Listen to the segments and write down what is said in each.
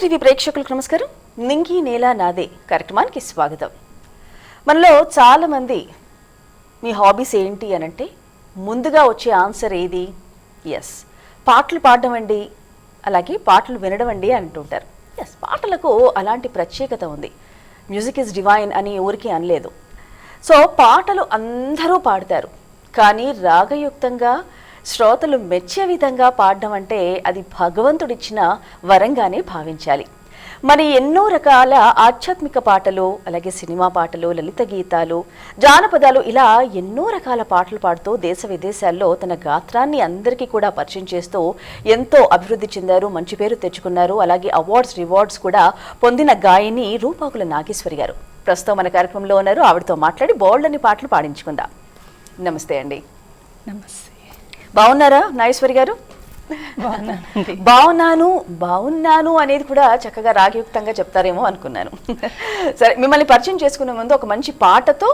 TV ప్రేక్షకులకు నమస్కారం. నింగి నేల నాదే కార్యక్రమానికి స్వాగతం. మనలో చాలా మంది మీ హాబీస్ ఏంటి అనంటే ముందుగా వచ్చే ఆన్సర్ ఏది? ఎస్, పాటలు పాడడం అండి, అలాగే పాటలు వినడం అండి అంటుంటారు. ఎస్, పాటలకు అలాంటి ప్రత్యేకత ఉంది. మ్యూజిక్ ఇస్ డివైన్ అని ఊరికి అనలేదు. సో పాటలు అందరూ పాడతారు, కానీ రాగయుక్తంగా శ్రోతలు మెచ్చే విధంగా పాడడం అంటే అది భగవంతుడిచ్చిన వరంగానే భావించాలి. మరి ఎన్నో రకాల ఆధ్యాత్మిక పాటలు, అలాగే సినిమా పాటలు, లలిత గీతాలు, జానపదాలు, ఇలా ఎన్నో రకాల పాటలు పాడుతూ దేశ విదేశాల్లో తన గాత్రాన్ని అందరికీ కూడా పరిచయం చేస్తూ ఎంతో అభివృద్ధి చెందారు, మంచి పేరు తెచ్చుకున్నారు. అలాగే అవార్డ్స్, రివార్డ్స్ కూడా పొందిన గాయని రూపాకుల నాగేశ్వరి గారు ప్రస్తుతం మన కార్యక్రమంలో ఉన్నారు. ఆవిడతో మాట్లాడి బోల్డని పాటలు పాడించుకుందాం. నమస్తే అండి. నమస్తే. బాగున్నారా నాగేశ్వరి గారు? బాగున్నాను అనేది కూడా చక్కగా రాగయుక్తంగా చెప్తారేమో అనుకున్నాను. సరే, మిమ్మల్ని పరిచయం చేసుకునే ముందు ఒక మంచి పాటతో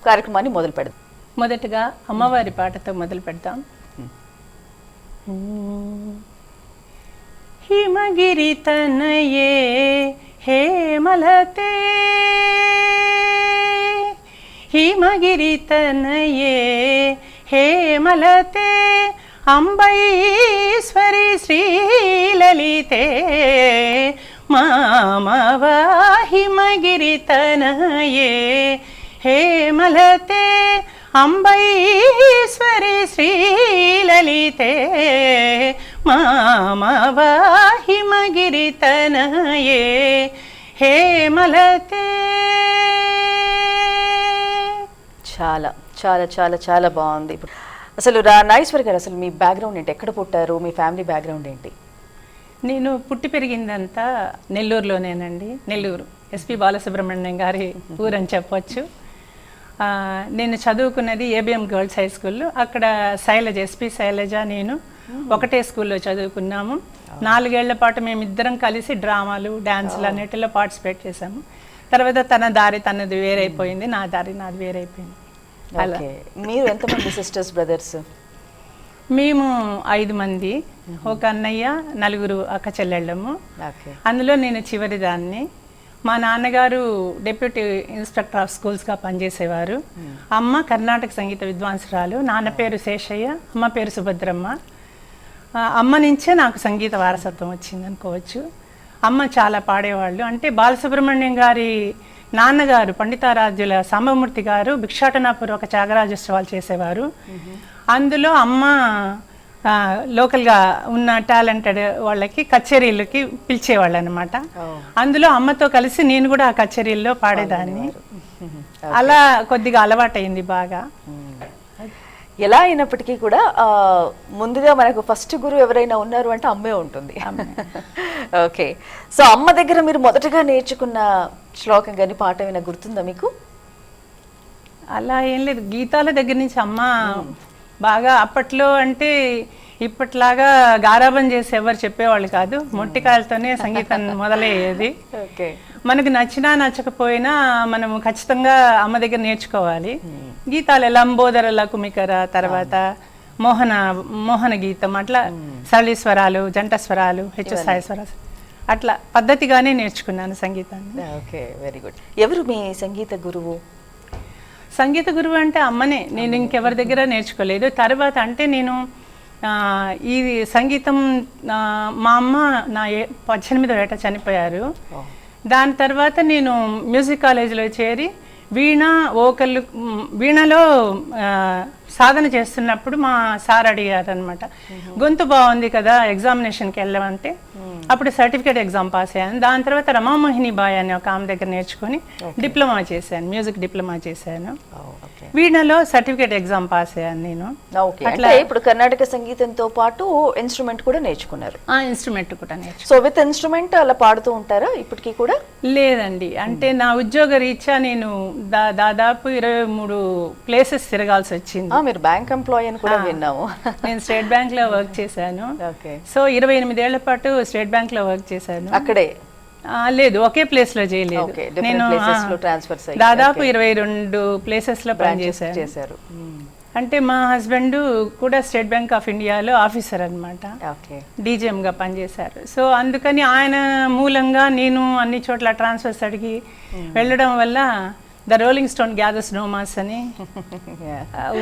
కార్యక్రమాన్ని మొదలు పెడదాం. మొదటగా అమ్మవారి పాటతో మొదలు పెడతాం. హిమగిరి తనయే హేమలతే, హిమగిరి తనయే హేమలతే, అంబైశ్వరి శ్రీలలితే, మామవ హిమగిరి తనయే హేమలతే, అంబైశ్వరి శ్రీలలితే, మామవ హిమగిరి తనయే హేమలతే. చాలా చాలా చాలా చాలా బాగుంది. అసలు నాగేశ్వరి గారు, అసలు మీ బ్యాక్గ్రౌండ్ ఏంటి? ఎక్కడ పుట్టారు? మీ ఫ్యామిలీ బ్యాక్గ్రౌండ్ ఏంటి? నేను పుట్టి పెరిగిందంతా నెల్లూరులోనేనండి. నెల్లూరు ఎస్పి బాలసుబ్రహ్మణ్యం గారి ఊరని చెప్పొచ్చు. నేను చదువుకున్నది ఏబిఎం గర్ల్స్ హై స్కూల్లో. అక్కడ శైలజ, ఎస్పి శైలజ, నేను ఒకటే స్కూల్లో చదువుకున్నాము. 4 ఏళ్ల పాటు మేమిద్దరం కలిసి డ్రామాలు, డ్యాన్సులు అన్నిటిలో పార్టిసిపేట్ చేశాము. తర్వాత తన దారి తనది వేరైపోయింది, నా దారి నాది వేరైపోయింది. అలా. మీరు ఎంతమంది సిస్టర్స్, బ్రదర్స్? మేము 5 మంది, ఒక అన్నయ్య, 4 అక్క చెల్లెళ్ళము. అందులో నేను చివరి దాన్ని. మా నాన్నగారు డెప్యూటీ ఇన్స్పెక్టర్ ఆఫ్ స్కూల్స్గా పనిచేసేవారు. అమ్మ కర్ణాటక సంగీత విద్వాంసురాలు. నాన్న పేరు శేషయ్య, అమ్మ పేరు సుభద్రమ్మ. అమ్మ నుంచే నాకు సంగీత వారసత్వం వచ్చింది అనుకోవచ్చు. అమ్మ చాలా పాడేవాళ్ళు. అంటే బాలసుబ్రహ్మణ్యం గారి నాన్నగారు పండితారాధ్యుల సాంబమూర్తి గారు భిక్షాటనాపూర్వక త్యాగరాజోత్సవాలు చేసేవారు. అందులో అమ్మ లోకల్గా ఉన్న టాలెంటెడ్ వాళ్ళకి కచేరీలకి పిలిచేవాళ్ళు అనమాట. అందులో అమ్మతో కలిసి నేను కూడా ఆ కచేరీల్లో పాడేదాన్ని. అలా కొద్దిగా అలవాటైంది బాగా. ఎలా అయినప్పటికీ కూడా ముందుగా మనకు ఫస్ట్ గురువు ఎవరైనా ఉన్నారు అంటే అమ్మే ఉంటుంది. ఓకే, సో అమ్మ దగ్గర మీరు మొదటగా నేర్చుకున్న శ్లోకం కానీ పాట ఏమైనా గుర్తుందా మీకు? అలా ఏం లేదు, గీతాల దగ్గర నుంచి అమ్మ బాగా. అప్పట్లో అంటే ఇప్పట్లాగా గారాబం చేసి ఎవరు చెప్పేవాళ్ళు కాదు. మొట్టికాయలతోనే సంగీతం మొదలయ్యేది. మనకు నచ్చినా నచ్చకపోయినా మనము ఖచ్చితంగా అమ్మ దగ్గర నేర్చుకోవాలి. గీతాలు లంబోదర లకుమికర, తర్వాత మోహన గీతం, అట్లా సరళి స్వరాలు, జంట స్వరాలు, హెచ్చుస్థాయి స్వరాలు, అట్లా పద్ధతిగానే నేర్చుకున్నాను సంగీతాన్ని. Okay, very good. ఎవరు మీ సంగీత గురువు? సంగీత గురువు అంటే అమ్మనే. నేను ఇంకెవరి దగ్గర నేర్చుకోలేదు. తర్వాత అంటే నేను ఈ సంగీతం, మా అమ్మ నా 18వ ఏట చనిపోయారు. దాని తర్వాత నేను మ్యూజిక్ కాలేజీలో చేరి వీణలో సాధన చేస్తున్నప్పుడు మా సార్ అడిగారు అనమాట, గొంతు బాగుంది కదా ఎగ్జామినేషన్కి వెళ్ళమంటే. అప్పుడు సర్టిఫికేట్ ఎగ్జామ్ పాస్ అయ్యాను. దాని తర్వాత రమామోహిని బాయ్ అనే ఒక ఆమె దగ్గర నేర్చుకొని డిప్లొమా చేశాను, మ్యూజిక్ డిప్లొమా చేశాను. వీణలో సర్టిఫికేట్ ఎగ్జామ్ పాస్ అయ్యాను నేను. అట్లా ఇప్పుడు కర్ణాటక సంగీతంతో పాటు ఇన్స్ట్రుమెంట్ కూడా నేర్చుకున్నారు? ఇన్స్ట్రుమెంట్ కూడా నేర్చుకున్నాను. సో విత్ ఇన్స్ట్రుమెంట్ అలా పాడుతూ ఉంటారా ఇప్పటికీ కూడా? లేదండి, అంటే నా ఉద్యోగ రీత్యా నేను దాదాపు 23 ప్లేసెస్ తిరగాల్సి వచ్చింది. మీరు బ్యాంక్ ఎంప్లాయీ అని కూడా విన్నాము. నేను స్టేట్ బ్యాంక్ లో వర్క్ చేశాను. సో 28 ఏళ్ల పాటు స్టేట్ బ్యాంక్ లో వర్క్ చేశాను. అక్కడే? లేదు, ఒకే ప్లేస్ లో చేయలేదు. నేను దాదాపు 22 ప్లేసెస్ లో పనిచేశాను. అంటే మా హస్బెండ్ కూడా స్టేట్ బ్యాంక్ ఆఫ్ ఇండియాలో ఆఫీసర్ అనమాట, ఓకే. డీజీఎంగా పనిచేశారు. సో అందుకని ఆయన మూలంగా నేను అన్ని చోట్ల ట్రాన్స్ఫర్స్ అడిగి వెళ్ళడం వల్ల the rolling stone gathers no moss అని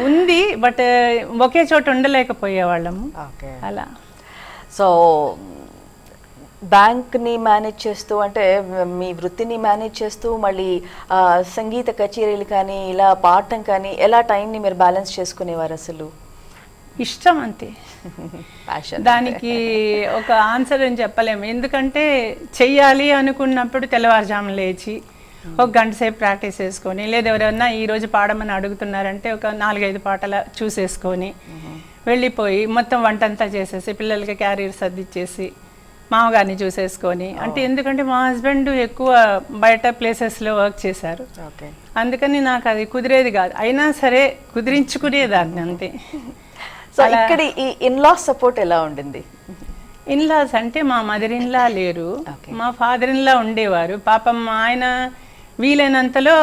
ఉంది, బట్ ఒకే చోట ఉండలేకపోయేవాళ్ళము అలా. సో బ్యాంక్ని మేనేజ్ చేస్తూ, అంటే మీ వృత్తిని మేనేజ్ చేస్తూ మళ్ళీ సంగీత కచేరీలు కానీ ఇలా పాడటం కానీ ఎలా టైంని మీరు బ్యాలెన్స్ చేసుకునేవారు అసలు? ఇష్టం అంతే, ప్యాషన్. దానికి ఒక ఆన్సర్ అని చెప్పలేము. ఎందుకంటే చెయ్యాలి అనుకున్నప్పుడు తెల్లవారుజామున లేచి ఒక గంట సేపు ప్రాక్టీస్ చేసుకొని, లేదా ఎవరైనా ఈరోజు పాడమని అడుగుతున్నారంటే ఒక 4-5 పాటల చూసేసుకొని వెళ్ళిపోయి మొత్తం వంటంతా చేసేసి పిల్లలకి క్యారియర్ సర్దిచ్చేసి మామగారిని చూసేసుకొని, అంటే ఎందుకంటే మా హస్బెండ్ ఎక్కువ బయట ప్లేసెస్లో వర్క్ చేశారు, అందుకని నాకు అది కుదిరేది కాదు. అయినా సరే కుదిరించుకునేదాన్ని అంతే. సో ఇక్కడ ఈ ఇన్లాస్ సపోర్ట్ ఎలా ఉండింది? ఇన్లాస్ అంటే మా మదర్ ఇన్లా లేరు, మా ఫాదర్ ఇన్లా ఉండేవారు. పాపం ఆయన వీలైనంతలో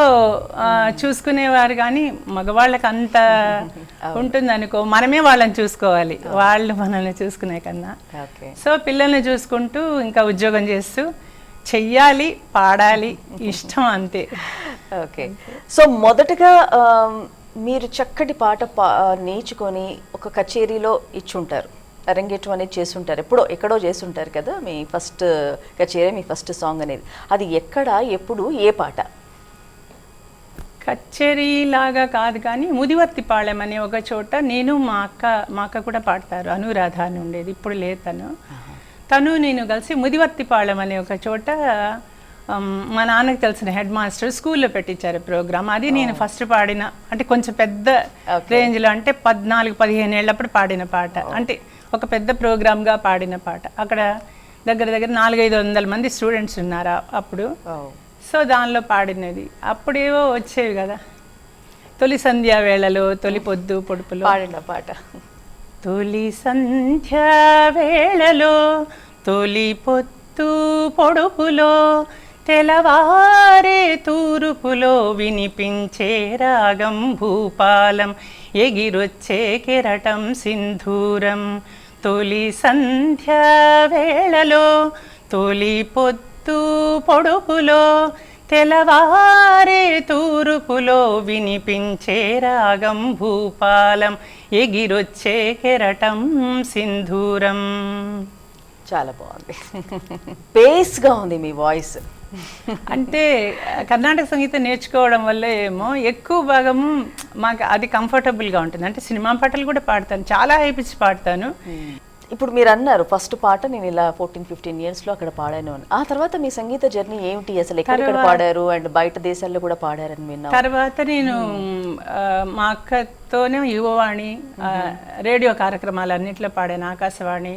చూసుకునేవారు, కానీ మగవాళ్ళకి అంత ఉంటుంది అనుకో, మనమే వాళ్ళని చూసుకోవాలి, వాళ్ళు మనల్ని చూసుకునే కన్నా. సో పిల్లల్ని చూసుకుంటూ ఇంకా ఉద్యోగం చేస్తూ చెయ్యాలి, పాడాలి, ఇష్టం అంతే. ఓకే. సో మొదటగా మీరు చక్కటి పాట నేర్చుకొని ఒక కచేరీలో ఇచ్చుంటారు, అరంగేట్రం అనేది చేస్తుంటారు, ఎక్కడో చేస్తుంటారు కదా మీ ఫస్ట్ కచేరీ, మీ ఫస్ట్ సాంగ్ అనేది. అది ఎక్కడ, ఎప్పుడు, ఏ పాట? కచేరీ లాగా కాదు కానీ ముదివర్తిపాళెం అనే ఒక చోట నేను మా అక్క కూడా పాడతారు, అనురాధ అని ఉండేది, ఇప్పుడు లేదు తను నేను కలిసి ముదివర్తిపాళెం అనే ఒక చోట మా నాన్నకు తెలిసిన హెడ్ మాస్టర్ స్కూల్లో పెట్టించారు ప్రోగ్రామ్. అది నేను ఫస్ట్ పాడిన, అంటే కొంచెం పెద్ద రేంజ్లో, అంటే 14-15 ఏళ్ళప్పుడు పాడిన పాట, అంటే ఒక పెద్ద ప్రోగ్రామ్గా పాడిన పాట. అక్కడ దగ్గర 400-500 మంది స్టూడెంట్స్ ఉన్నారు అప్పుడు. సో దానిలో పాడినది. అప్పుడేవో వచ్చేవి కదా, తొలి సంధ్యా వేళలో, తొలి పొద్దు పొడుపులో పాడిన పాట. తొలి సంధ్యా వేళలో, తొలి పొద్దు పొడుపులో, తెలవారే తూరుపులో వినిపించే రాగం భూపాలం, ఎగిరొచ్చే కెరటం సింధూరం. తొలి సంధ్యా వేళలో, తొలి పొద్దు పొడుపులో, తెలవారే తూరుపులో వినిపించే రాగం భూపాలం, ఎగిరొచ్చే కెరటం సింధూరం. చాలా బాగుంది, బేస్గా ఉంది మీ వాయిస్. అంటే కర్ణాటక సంగీతం నేర్చుకోవడం వల్ల ఏమో ఎక్కువ భాగము మాకు అది కంఫర్టబుల్గా ఉంటుంది. అంటే సినిమా పాటలు కూడా పాడతాను, చాలా హైపిచ్చి పాడతాను. ఇప్పుడు మీరు అన్నారు ఫస్ట్ పాట నేను ఇలా 14-15 ఇయర్స్లో అక్కడ పాడాను అని. ఆ తర్వాత మీ సంగీత జర్నీ ఏమిటి అసలు? ఎక్కడ పాడారు అండ్ బయట దేశాల్లో కూడా పాడారని విన్నా. తర్వాత నేను మా అక్కతోనే యువవాణి రేడియో కార్యక్రమాలు అన్నింటిలో పాడాను, ఆకాశవాణి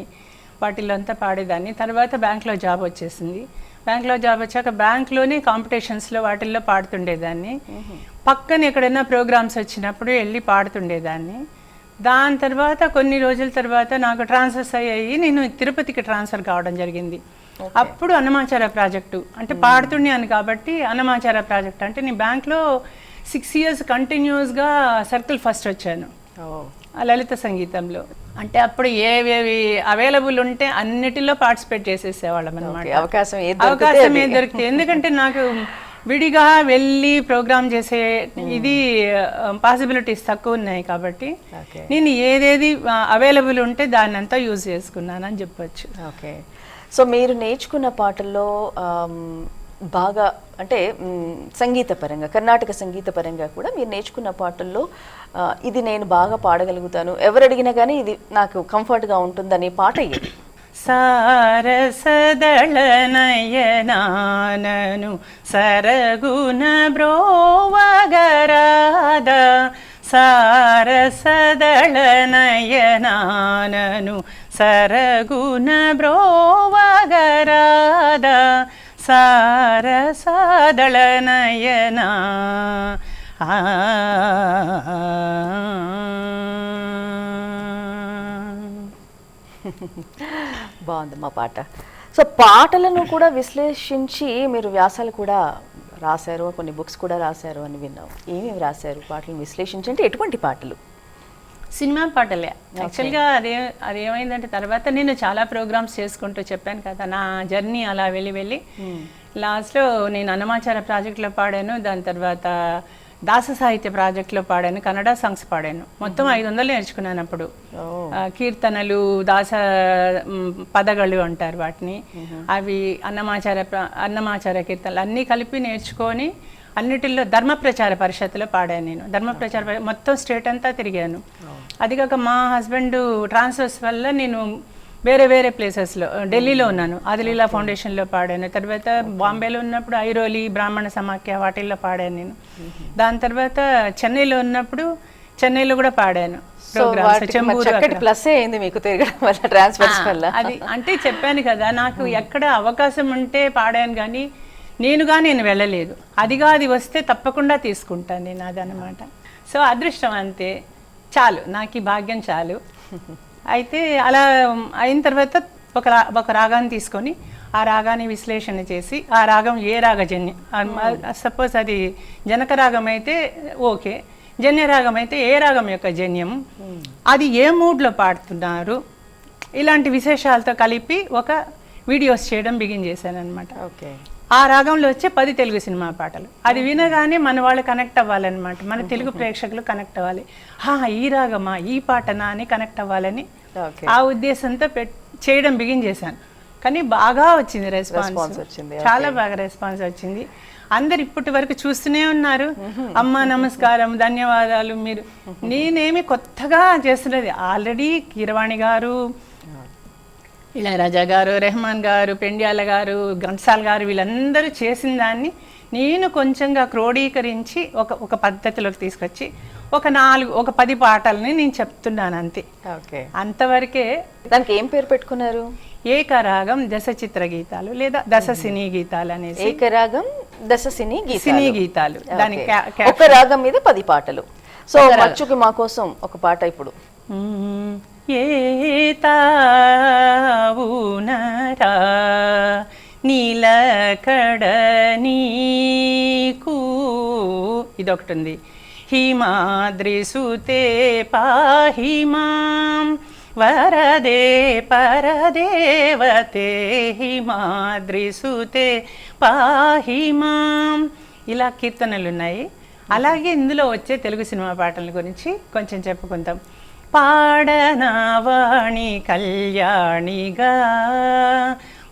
వాటిల్లో అంతా పాడేదాన్ని. తర్వాత బ్యాంక్లో జాబ్ వచ్చేసింది. బ్యాంక్లో జాబ్ వచ్చాక బ్యాంక్లోనే కాంపిటీషన్స్లో వాటిల్లో పాడుతుండేదాన్ని. పక్కన ఎక్కడైనా ప్రోగ్రామ్స్ వచ్చినప్పుడు వెళ్ళి పాడుతుండేదాన్ని. దాని తర్వాత కొన్ని రోజుల తర్వాత నాకు ట్రాన్స్ఫర్స్ అయ్యాయి, నేను తిరుపతికి ట్రాన్స్ఫర్ కావడం జరిగింది. అప్పుడు అన్నమాచార ప్రాజెక్టు, అంటే పాడుతున్నాను కాబట్టి అన్నమాచార ప్రాజెక్ట్, అంటే నేను బ్యాంక్లో 6 years కంటిన్యూస్గా సర్కిల్ ఫస్ట్ వచ్చాను లలిత సంగీతంలో. అంటే అప్పుడు ఏవేవి అవైలబుల్ ఉంటే అన్నిటిలో పార్టిసిపేట్ చేసేసేవాళ్ళం అనమాట. అవకాశం ఏ దొరికితే, ఎందుకంటే నాకు విడిగా వెళ్ళి ప్రోగ్రామ్ చేసే ఇది పాసిబిలిటీస్ తక్కువ ఉన్నాయి కాబట్టి నేను ఏదేది అవైలబుల్ ఉంటే దాన్ని అంతా యూజ్ చేసుకున్నాను అని చెప్పొచ్చు. ఓకే. సో మీరు నేర్చుకున్న పాటల్లో బాగా, అంటే సంగీత పరంగా, కర్ణాటక సంగీత పరంగా కూడా మీరు నేర్చుకున్న పాటల్లో ఇది నేను బాగా పాడగలుగుతాను, ఎవరు అడిగినా కానీ ఇది నాకు కంఫర్ట్గా ఉంటుందనే పాట ఏది? సారసదళ నయనానను సరగుణ బ్రోవగరాద, సారసదళ నయనానను సరగుణ బ్రోవగరాద, సారసదళ నయనా. బాగుంది మా పాట. సో పాటలను కూడా విశ్లేషించి మీరు వ్యాసాలు కూడా రాశారు, కొన్ని బుక్స్ కూడా రాశారు అని విన్నాం. ఏమేమి రాశారు పాటలను విశ్లేషించి? అంటే ఎటువంటి పాటలు? సినిమా పాటలే యాక్చువల్గా అదేమైందంటే తర్వాత నేను చాలా ప్రోగ్రామ్స్ చేసుకుంటూ చెప్పాను కదా నా జర్నీ అలా వెళ్ళి లాస్ట్లో నేను అన్నమాచార ప్రాజెక్ట్లో పాడాను, దాని తర్వాత దాస సాహిత్య ప్రాజెక్ట్లో పాడాను, కన్నడ సాంగ్స్ పాడాను. మొత్తం 500 నేర్చుకున్నాను అప్పుడు. కీర్తనలు, దాస పదగళ్ళు అంటారు వాటిని, అవి అన్నమాచార కీర్తనలు అన్నీ కలిపి నేర్చుకొని అన్నిటిలో ధర్మ ప్రచార పరిషత్తులో పాడాను నేను. ధర్మ ప్రచార మొత్తం స్టేట్ అంతా తిరిగాను. అది కాక మా హస్బెండ్ ట్రాన్స్ఫర్స్ వల్ల నేను వేరే వేరే ప్లేసెస్లో, ఢిల్లీలో ఉన్నాను, ఆదిలీలా ఫౌండేషన్లో పాడాను. తర్వాత బాంబేలో ఉన్నప్పుడు ఐరోలి, బ్రాహ్మణ సమాఖ్య వాటిల్లో పాడాను నేను. దాని తర్వాత చెన్నైలో ఉన్నప్పుడు చెన్నైలో కూడా పాడాను ప్రోగ్రామ్స్. అది అంటే చెప్పాను కదా, నాకు ఎక్కడ అవకాశం ఉంటే పాడాను కానీ నేను వెళ్ళలేదు. అది వస్తే తప్పకుండా తీసుకుంటాను నేను, అదనమాట. సో అదృష్టం అంతే, చాలు, నాకు ఈ భాగ్యం చాలు. అయితే అలా అయిన తర్వాత ఒక రాగాన్ని తీసుకొని ఆ రాగాన్ని విశ్లేషణ చేసి ఆ రాగం ఏ రాగజన్యం, సపోజ్ అది జనక రాగం అయితే ఓకే, జన్య రాగం అయితే ఏ రాగం యొక్క జన్యం, అది ఏ మూడ్లో పాడుతున్నారు, ఇలాంటి విశేషాలతో కలిపి ఒక వీడియోస్ చేయడం బిగిన్ చేశాను అనమాట. ఓకే. ఆ రాగంలో వచ్చే 10 తెలుగు సినిమా పాటలు, అది వినగానే మన వాళ్ళు కనెక్ట్ అవ్వాలన్నమాట, మన తెలుగు ప్రేక్షకులు కనెక్ట్ అవ్వాలి. ఈ రాగమా, ఈ పాటనా అని కనెక్ట్ అవ్వాలని ఆ ఉద్దేశంతో చేయడం బిగిన్ చేశాను. కానీ బాగా వచ్చింది రెస్పాన్స్, చాలా బాగా రెస్పాన్స్ వచ్చింది. అందరు ఇప్పటి వరకు చూస్తూనే ఉన్నారు. అమ్మ నమస్కారం, ధన్యవాదాలు. మీరు నేనేమి కొత్తగా చేస్తున్నది, ఆల్రెడీ కీరవాణి గారు, ఇళయరాజా గారు, రెహమాన్ గారు, పెండ్యాల గారు, ఘంటసాల గారు వీళ్ళందరూ చేసిన దాన్ని నేను కొంచెంగా క్రోడీకరించి ఒక పద్ధతిలోకి తీసుకొచ్చి ఒక 10 పాటలని నేను చెప్తున్నాను అంతే. ఓకే. అంతవరకే. దానికి ఏం పేరు పెట్టుకున్నారు? ఏకరాగం దశ చిత్ర గీతాలు లేదా దశ సినీ గీతాలు అనేసి. ఏకరాగం దశ సినీ గీతాలు. దానికి ఒక రాగం మీద 10 పాటలు. సో మచ్చుకి మా కోసం ఒక పాట ఇప్పుడు. ఏతావునరా నీలకడ నీకు, ఇదొకటి ఉంది. హిమాద్రిసుతే పాహిమాం వరదే పరదేవతే హిమాద్రిసుతే పాహిమాం, ఇలా కీర్తనలు ఉన్నాయి. అలాగే ఇందులో వచ్చే తెలుగు సినిమా పాటల గురించి కొంచెం చెప్పుకుందాం. పాడనవాణి కళ్యాణిగా,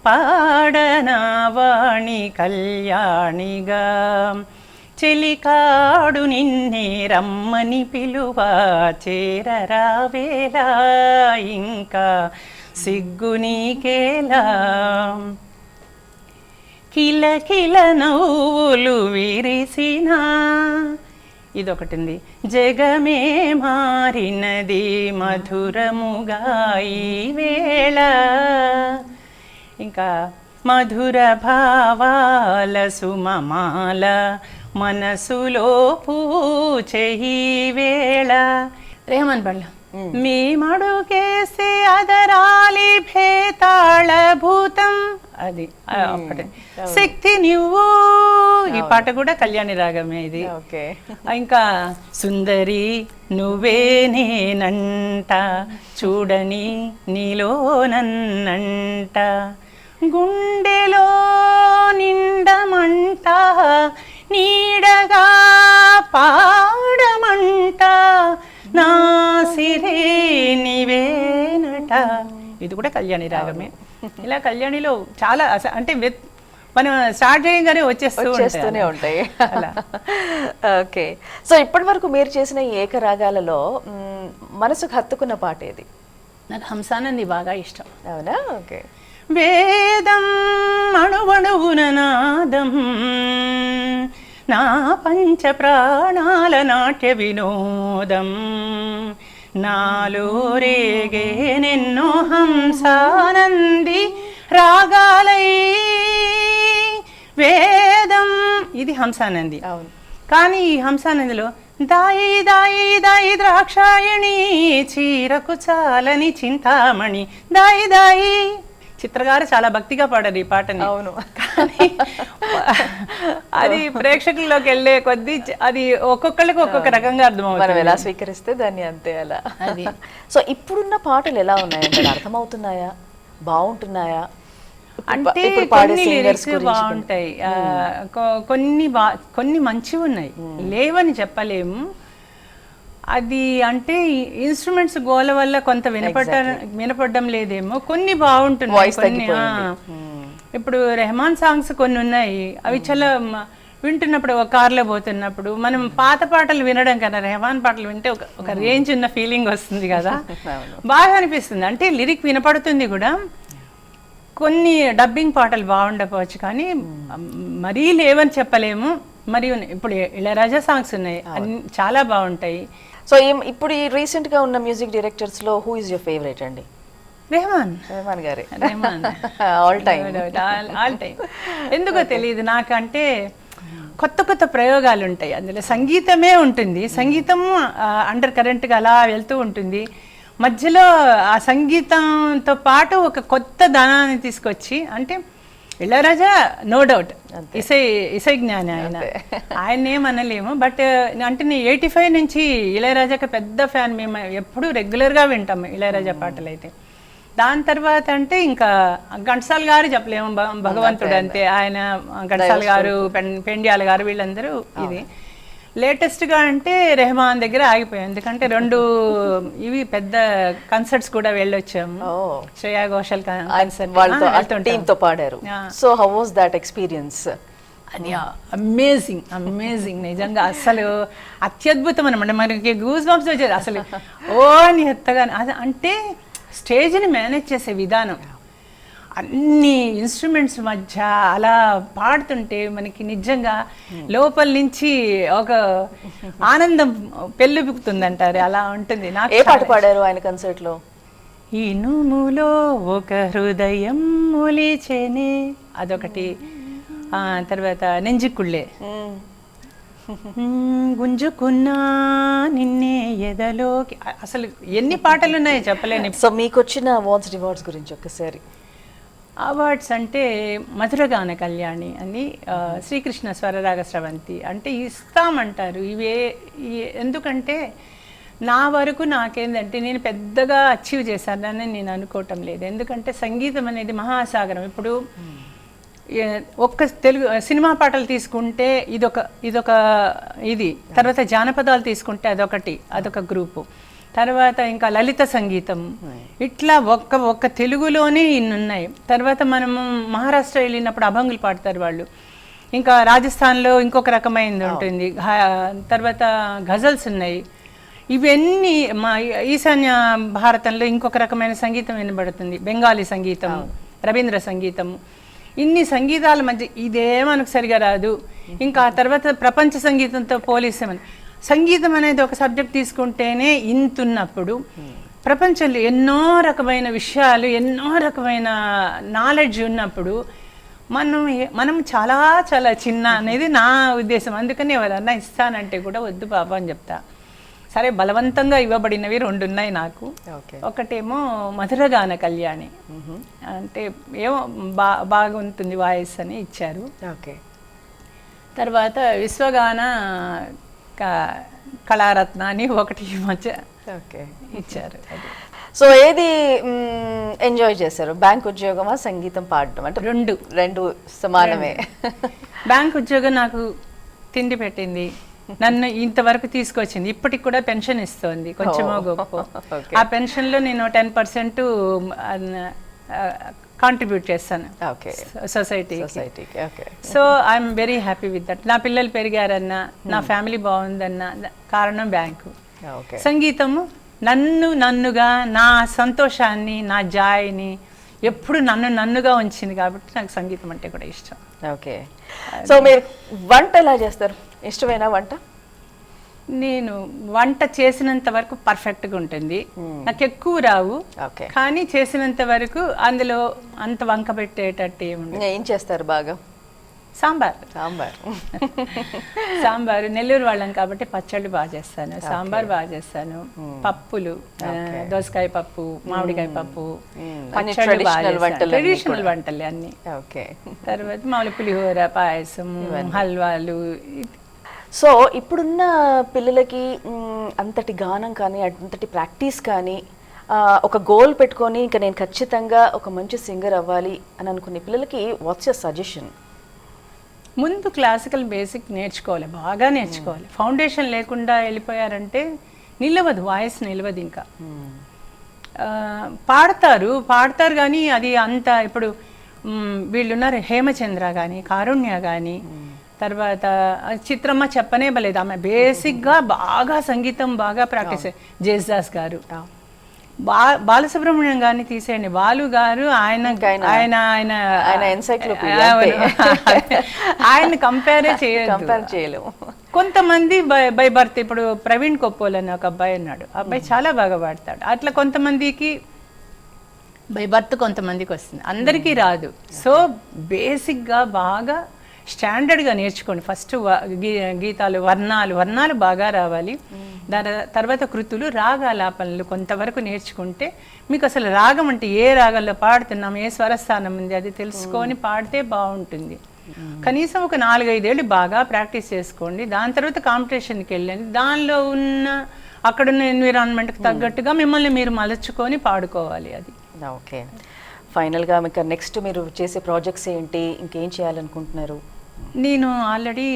పాడనవాణి కళ్యాణిగా, చెలికాడు నిన్నే రమ్మని పిలువ, చేరరావేలా ఇంకా సిగ్గు నీకేలా, కిలకిల నవ్వులు విరిసినా, ఇదొకటి ఉంది. జగమే మారినది మధురముగా ఈ వేళ, ఇంకా మధుర భావాల సుమమాల మనసులో పూచెయి వేళ. రేహమాన్ పళ్ళ మేమడుగేసే అదరాలి భేతాళ భూతం, అది అప్పటి శక్తి నువ్వు, ఈ పాట కూడా కళ్యాణి రాగమే ఇది. ఇంకా సుందరి నువ్వే నేనంట, చూడని నీలో నన్నంట, గుండెలో నిండమంట, నీడగా పాడమంట, నా సిరే నీవేనట, ఇది కూడా కళ్యాణి రాగమే. ఇలా కళ్యాణిలో చాలా అంటే మనం స్టార్ట్ చేయగానే వచ్చేస్తూనే ఉంటాయి అలా. ఓకే. సో ఇప్పటి వరకు మీరు చేసిన ఈ ఏకరాగాలలో మనసుకు హత్తుకున్న పాట ఏది? నాకు హంసానంది బాగా ఇష్టం. అవునా? ఓకే. వేదం అణువణువున నాదం, నా పంచ ప్రాణాల నాట్య వినోదం, నాలో రేగేనెన్నో హంసానంది రాగాలై, వేదం ఇది హంసానంది. అవును. కానీ ఈ హంసానందిలో దాయి దాయి దాయి ద్రాక్షాయణి, చీరకు చాలని చింతామణి, దాయి దాయి. చిత్రగారు చాలా భక్తిగా పాడారు ఈ పాటని. అవును. అది ప్రేక్షకుల్లోకి వెళ్ళే కొద్దీ అది ఒక్కొక్కళ్ళకి ఒక్కొక్క రకంగా మనం అర్థమవుతుంది. ఎలా స్వీకరిస్తే దాన్ని అంతే అలా అది. సో ఇప్పుడున్న పాటలు ఎలా ఉన్నాయంటే అర్థమవుతున్నాయా, బాగుంటున్నాయా? అంటే ఇప్పుడు పాడే కొన్ని singers లిరిక్స్ గురించి బాగుంటాయి, కొన్ని మంచివి ఉన్నాయి, లేవని చెప్పలేము. అది అంటే ఇన్స్ట్రుమెంట్స్ గోల వల్ల కొంత వినపడడం లేదేమో, కొన్ని బాగుంటున్నాయి, Voice కొన్ని తగ్గిపోయింది. ఇప్పుడు రెహమాన్ సాంగ్స్ కొన్ని ఉన్నాయి, అవి చాలా వింటున్నప్పుడు ఒక కార్లో పోతున్నప్పుడు మనం పాత పాటలు వినడం కన్నా రెహమాన్ పాటలు వింటే ఒక రేంజ్ ఉన్న ఫీలింగ్ వస్తుంది కదా, బాగా అనిపిస్తుంది. అంటే లిరిక్ వినపడుతుంది కూడా. కొన్ని డబ్బింగ్ పాటలు బాగుండకపోవచ్చు కానీ మరీ లేవని చెప్పలేము. మరియు ఇప్పుడు ఇళయరాజా సాంగ్స్ ఉన్నాయి, చాలా బాగుంటాయి. సో ఇప్పుడు ఈ రీసెంట్ గా ఉన్న మ్యూజిక్ డైరెక్టర్స్ లో హూ ఇస్ యువర్ ఫేవరెట్ అండి? రెహమాన్ గారే. All time. ఎందుకో తెలియదు నాకంటే కొత్త కొత్త ప్రయోగాలు ఉంటాయి అందులో. సంగీతమే ఉంటుంది, సంగీతము అండర్ కరెంట్గా అలా వెళ్తూ ఉంటుంది. మధ్యలో ఆ సంగీతంతో పాటు ఒక కొత్త దానాన్ని తీసుకొచ్చి, అంటే ఇళయరాజా నో డౌట్ ఇసై జ్ఞాని, ఆయన ఏమనలేము. బట్ అంటే నేను 85 నుంచి ఇళయరాజాకి పెద్ద ఫ్యాన్. మేము ఎప్పుడు రెగ్యులర్గా వింటాము ఇళయరాజా పాటలు. అయితే దాని తర్వాత అంటే ఇంకా ఘంటసాల గారు చెప్పలేము, భగవంతుడు అంతే. ఆయన ఘంటసాల గారు, పెండ్యాల గారు, వీళ్ళందరూ ఇది. లేటెస్ట్గా అంటే రెహమాన్ దగ్గర ఆగిపోయాం, ఎందుకంటే 2 ఇవి పెద్ద కన్సర్ట్స్ కూడా వెళ్ళొచ్చాము. శ్రేయా ఘోషల్ తో పాడారు. So how was that experience? అది అమేజింగ్ నిజంగా, అసలు అత్యద్భుతం అనమాట. మనకి గూస్ బంప్స్ వచ్చేది అసలు. అని ఎత్తగా అది అంటే స్టేజ్ని మేనేజ్ చేసే విధానం, అన్ని ఇన్స్ట్రుమెంట్స్ మధ్య అలా పాడుతుంటే మనకి నిజంగా లోపల నుంచి ఒక ఆనందం పెళ్ళిపుకుతుంది అంటారు, అలా ఉంటుంది. నాకు ఏ పాట పాడారు ఆయన కన్సర్ట్ లో? ఇనుములో ఒక హృదయం మొలిచెనే అదొకటి, తర్వాత నెంజికుళ్ళే, గుంజుకున్నా నిన్నే ఎదలోకి, అసలు ఎన్ని పాటలు ఉన్నాయో చెప్పలేని. సో మీకు వచ్చిన అవార్డ్స్, రివార్డ్స్ గురించి ఒక్కసారి. అవార్డ్స్ అంటే మధురగాన కళ్యాణి అని, శ్రీకృష్ణ స్వరరాగ స్రవంతి అంటే ఇస్తామంటారు. ఎందుకంటే నా వరకు నాకేందంటే నేను పెద్దగా అచీవ్ చేశానని నేను అనుకోవటం లేదు. ఎందుకంటే సంగీతం అనేది మహాసాగరం. ఇప్పుడు ఒక్క తెలుగు సినిమా పాటలు తీసుకుంటే ఇదొక తర్వాత జానపదాలు తీసుకుంటే అదొక గ్రూపు, తర్వాత ఇంకా లలిత సంగీతం, ఇట్లా ఒక్క తెలుగులోనే ఇన్ని ఉన్నాయి. తర్వాత మనము మహారాష్ట్ర వెళ్ళినప్పుడు అభంగులు పాడతారు వాళ్ళు, ఇంకా రాజస్థాన్లో ఇంకొక రకమైనది ఉంటుంది, తర్వాత గజల్స్ ఉన్నాయి. ఇవన్నీ మా ఈశాన్య భారతంలో ఇంకొక రకమైన సంగీతం వినబడుతుంది, బెంగాలీ సంగీతం, రవీంద్ర సంగీతం. ఇన్ని సంగీతాల మధ్య ఇదే మనకు సరిగా రాదు. ఇంకా తర్వాత ప్రపంచ సంగీతంతో పోలీసామని, సంగీతం అనేది ఒక సబ్జెక్ట్ తీసుకుంటేనే ఇంతున్నప్పుడు ప్రపంచంలో ఎన్నో రకమైన విషయాలు, ఎన్నో రకమైన నాలెడ్జ్ ఉన్నప్పుడు మనం చాలా చాలా చిన్న అనేది నా ఉద్దేశం. అందుకని ఎవరన్నా ఇస్తానంటే కూడా వద్దు బాబా అని చెప్తా. సరే, బలవంతంగా ఇవ్వబడినవి 2 ఉన్నాయి నాకు. ఒకటేమో మధురగాన కళ్యాణి, అంటే ఏమో బాగుంటుంది వాయిస్ అని ఇచ్చారు. తర్వాత విశ్వగాన కళారత్న అని ఒకటి మధ్య ఇచ్చారు. సో ఏది ఎంజాయ్ చేశారు? బ్యాంక్ ఉద్యోగమా, సంగీతం పాడడం? అంటే రెండు సమానమే. బ్యాంక్ ఉద్యోగం నాకు తిండి పెట్టింది, నన్ను ఇంతవరకు తీసుకొచ్చింది. ఇప్పటికి కూడా పెన్షన్ ఇస్తుంది కొంచెమో గొప్ప. ఆ పెన్షన్లో నేను 10% కాంట్రిబ్యూట్ చేస్తాను సొసైటీకి. So I'm very happy with that. నా పిల్లలు పెరిగారన్నా, నా ఫ్యామిలీ బాగుందన్నా కారణం బ్యాంకు. సంగీతము నన్నుగా, నా సంతోషాన్ని, నా జాయిని ఎప్పుడు నన్నుగా ఉంచింది కాబట్టి నాకు సంగీతం అంటే కూడా ఇష్టం. ఓకే. సో మీరు వంట ఎలా చేస్తారు? ఇష్టమైన వంట? నేను వంట చేసినంత వరకు పర్ఫెక్ట్గా ఉంటుంది. నాకు ఎక్కువ రావు, కానీ చేసినంత వరకు అందులో అంత వంక పెట్టేటట్టు ఏం చేస్తారు బాగా? సాంబార్ సాంబార్. సాంబారు నెల్లూరు వాళ్ళం కాబట్టి పచ్చళ్ళు బాగా చేస్తాను, సాంబార్ బాగా చేస్తాను, పప్పులు, దోసకాయ పప్పు, మామిడికాయ పప్పు, ట్రెడిషనల్ వంటలు అన్ని. ఓకే. తర్వాత మామూలు పులిహోర, పాయసం, హల్వాలు. సో ఇప్పుడున్న పిల్లలకి అంతటి గానం కానీ అంతటి ప్రాక్టీస్ కానీ ఒక గోల్ పెట్టుకొని ఇంకా నేను ఖచ్చితంగా ఒక మంచి సింగర్ అవ్వాలి అని అనుకునే పిల్లలకి వాట్స్ యువర్ సజెషన్? ముందు క్లాసికల్ బేసిక్ నేర్చుకోవాలి, బాగా నేర్చుకోవాలి. ఫౌండేషన్ లేకుండా వెళ్ళిపోయారంటే నిలవదు, వాయిస్ నిలవదు. ఇంకా పాడతారు కానీ అది అంత ఇప్పుడు వీళ్ళున్నారు హేమచంద్ర కానీ కారుణ్య కానీ తర్వాత చిత్రమ్మ చెప్పనే బలేదు, ఆమె బేసిక్గా బాగా సంగీతం బాగా ప్రాక్టీస్. జేసుదాస్ గారు, బాలసుబ్రహ్మణ్యం గారిని తీసేయండి, బాలు గారు ఆయన కంపేరే చేయలేము. కొంతమంది బై బర్త్, ఇప్పుడు ప్రవీణ్ కొప్పోల్ అని ఒక అబ్బాయి ఉన్నాడు, అబ్బాయి చాలా బాగా పాడతాడు. అట్లా కొంతమందికి బై బర్త్ కొంతమందికి వస్తుంది, అందరికీ రాదు. సో బేసిక్గా బాగా స్టాండర్డ్గా నేర్చుకోండి. ఫస్ట్ గీతాలు, వర్ణాలు బాగా రావాలి. దాని తర్వాత కృతులు, రాగాలాపనలు కొంతవరకు నేర్చుకుంటే మీకు అసలు రాగం అంటే ఏ రాగంలో పాడుతున్నాం, ఏ స్వరస్థానం ఉంది అది తెలుసుకొని పాడితే బాగుంటుంది. కనీసం ఒక 4-5 ఏళ్ళు బాగా ప్రాక్టీస్ చేసుకోండి. దాని తర్వాత కాంపిటీషన్కి వెళ్ళండి. దానిలో ఉన్న అక్కడున్న ఎన్విరాన్మెంట్కి తగ్గట్టుగా మిమ్మల్ని మీరు మలచుకొని పాడుకోవాలి. అది ఓకే. ఫైనల్గా మీకు నెక్స్ట్ మీరు చేసే ప్రాజెక్ట్స్ ఏంటి, ఇంకేం చేయాలనుకుంటున్నారు? నేను ఆల్రెడీ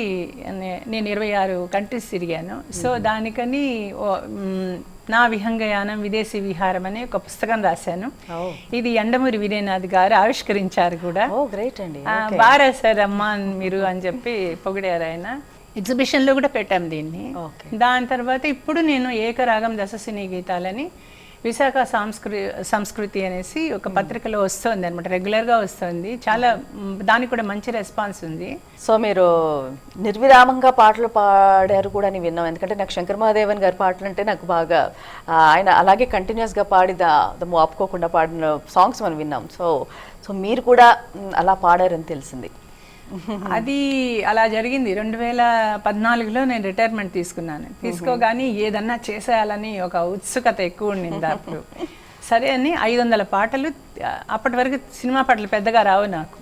26 కంట్రీస్ తిరిగాను. సో దానికని నా విహంగయానం విదేశీ విహారం అనే ఒక పుస్తకం రాశాను. ఇది యండమూరి వీరేనాథ్ గారు ఆవిష్కరించారు కూడా. బాగా రాశారమ్మా మీరు అని చెప్పి పొగిడారు ఆయన. ఎగ్జిబిషన్లో కూడా పెట్టాం దీన్ని. దాని తర్వాత ఇప్పుడు నేను ఏకరాగం దశసినీ గీతాలని విశాఖ సంస్కృతి అనేసి ఒక పత్రికలో వస్తుంది అనమాట, రెగ్యులర్గా వస్తుంది. చాలా దానికి కూడా మంచి రెస్పాన్స్ ఉంది. సో మీరు నిర్విరామంగా పాటలు పాడారు కూడా అని విన్నాం. ఎందుకంటే నాకు శంకర్ మహాదేవన్ గారి పాటలు అంటే నాకు బాగా, ఆయన అలాగే కంటిన్యూస్గా పాడిదము ఆపుకోకుండా పాడిన సాంగ్స్ మనం విన్నాం. సో మీరు కూడా అలా పాడారని తెలిసింది. అది అలా జరిగింది. 2014లో నేను రిటైర్మెంట్ తీసుకున్నాను. తీసుకోగానే ఏదన్నా చేసేయాలని ఒక ఉత్సుకత ఎక్కువ ఉండింది అప్పుడు. సరే అని 500 పాటలు, అప్పటి వరకు సినిమా పాటలు పెద్దగా రావు నాకు.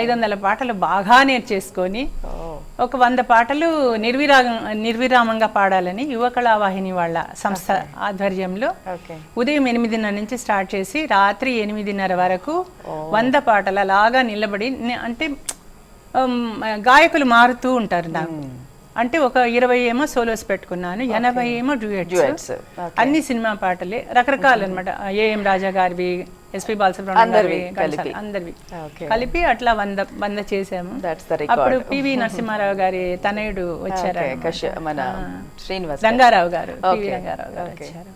500 పాటలు బాగా నేర్చేసుకొని ఒక 100 పాటలు నిర్విరామంగా పాడాలని యువ కళావాహిని వాళ్ళ సంస్థ ఆధ్వర్యంలో ఉదయం 8:30 నుంచి స్టార్ట్ చేసి రాత్రి 8:30 వరకు 100 పాటలు అలాగా నిలబడి, అంటే గాయకులు మారుతూ ఉంటారు నాకు. అంటే ఒక 20 ఏమో సోలోస్ పెట్టుకున్నాను, 80 ఏమో డ్యూయట్స్, అన్ని సినిమా పాటలే, రకరకాలు అనమాట. ఏఎం రాజా గారివి, ఎస్పి బాలసుబ్రహ్మణ్యం గారివి, అందరివి కలిపి అట్లా 100 చేసాము. అప్పుడు పివి నరసింహారావు గారి తనయుడు వచ్చారు, రంగారావు గారు వచ్చారు.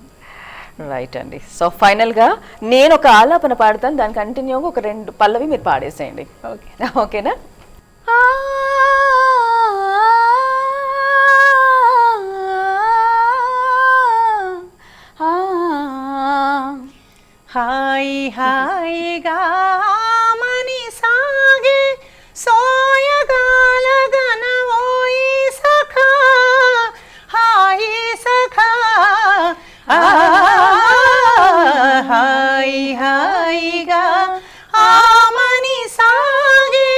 రైట్ అండి. సో ఫైనల్గా నేను ఒక ఆలాపన పాడతాను, దాని కంటిన్యూగా ఒక 2 పల్లవి మీరు పాడేసేయండి. ఓకేనా? హాయి హాయిగా మని సాగే సోయగాల గనవోయి సఖా, హాయి సఖా, హాయి హాయిగా ఆమని సాగే.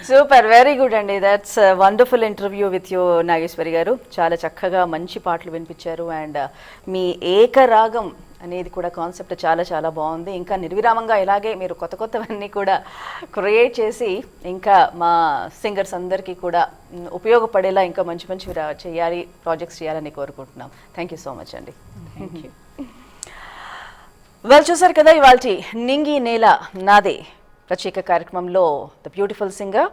సూపర్, వెరీ గుడ్ అండి. That's wonderful interview with you Nageswari garu. చాలా చక్కగా మంచి పాటలు వినిపించారు. అండ్ మీ ఏకరాగం అనేది కూడా కాన్సెప్ట్ చాలా చాలా బాగుంది. ఇంకా నిర్విరామంగా ఇలాగే మీరు కొత్తవన్నీ కూడా క్రియేట్ చేసి ఇంకా మా సింగర్స్ అందరికీ కూడా ఉపయోగపడేలా ఇంకా మంచి చేయాలి, ప్రాజెక్ట్స్ చేయాలని కోరుకుంటున్నాం. థ్యాంక్ యూ సో మచ్ అండి. Thank you. వెల్, చూసారు కదా ఇవాళ నింగి నేల నాదే ప్రత్యేక కార్యక్రమంలో the beautiful singer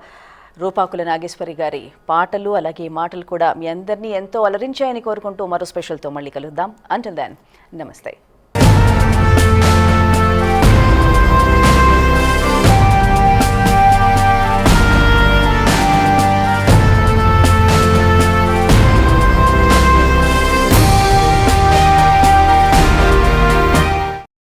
Rupakula Nageswari గారి పాటలు అలాగే మాటలు కూడా మీ అందరినీ ఎంతో అలరించాయని కోరుకుంటూ మరో స్పెషల్తో మళ్ళీ కలుద్దాం. అంటిల్ దెన్, నమస్తే.